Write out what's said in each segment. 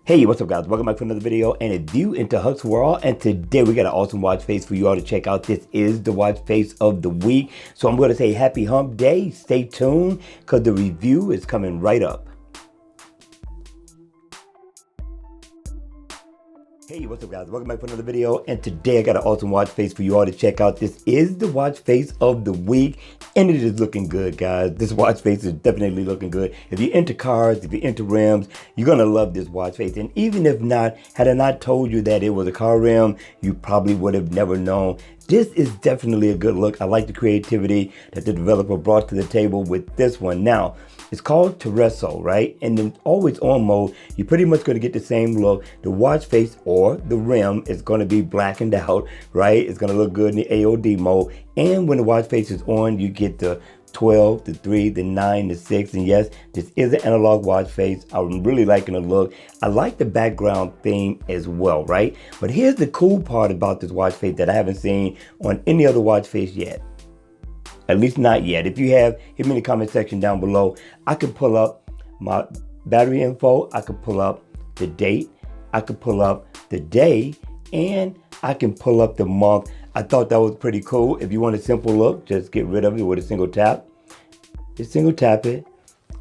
Hey, what's up guys? Welcome back to another video and a view into Huck's World. And today we got an awesome watch face for you all to check out. This is the watch face of the week. So I'm going to say happy hump day. Stay tuned because the review is coming right up. Hey, what's up guys? Welcome back to another video and today I got an awesome watch face for you all to check out. This is the watch face of the week and it is looking good, guys. This watch face is definitely looking good. If you're into cars, if you're into rims, you're gonna love this watch face. And even if not, had I not told you that it was a car rim, you probably would have never known. This is definitely a good look. I like the creativity that the developer brought to the table with this one. Now, it's called Tesoro, right? And in always on mode, you're pretty much going to get the same look. The watch face or the rim is going to be blackened out, right? It's going to look good in the AOD mode. And when the watch face is on, you get the 12, the 3, the 9, the 6. And yes, this is an analog watch face. I'm really liking the look. I like the background theme as well, right? But here's the cool part about this watch face that I haven't seen on any other watch face yet. At least not yet. If you have, hit me in the comment section down below. I can pull up my battery info. I can pull up the date. I can pull up the day. And I can pull up the month. I thought that was pretty cool. If you want a simple look, just get rid of it with a single tap. Just single tap it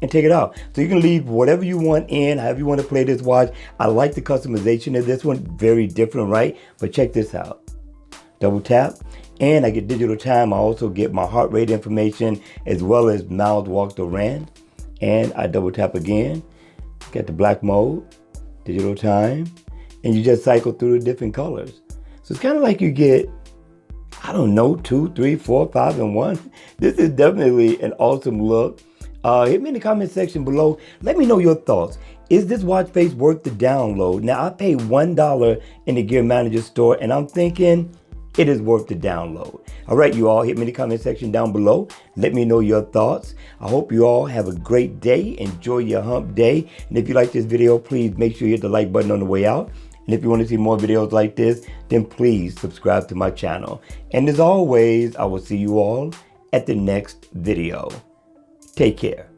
and take it out. So you can leave whatever you want in, however you want to play this watch. I like the customization of this one. Very different, right? But check this out. Double tap. And I get digital time. I also get my heart rate information as well as miles walked or ran. And I double tap again. Get the black mode, digital time, and you just cycle through the different colors. So it's kind of like you get, I don't know, 2, 3, 4, 5 in one. This is definitely an awesome look. Hit me in the comment section below. Let me know your thoughts. Is this watch face worth the download? Now I paid $1 in the Gear Manager store and I'm thinking, it is worth the download. All right, you all, hit me in the comment section down below. Let me know your thoughts. I hope you all have a great day. Enjoy your hump day. And if you like this video, please make sure you hit the like button on the way out. And if you want to see more videos like this, then please subscribe to my channel. And as always, I will see you all at the next video. Take care.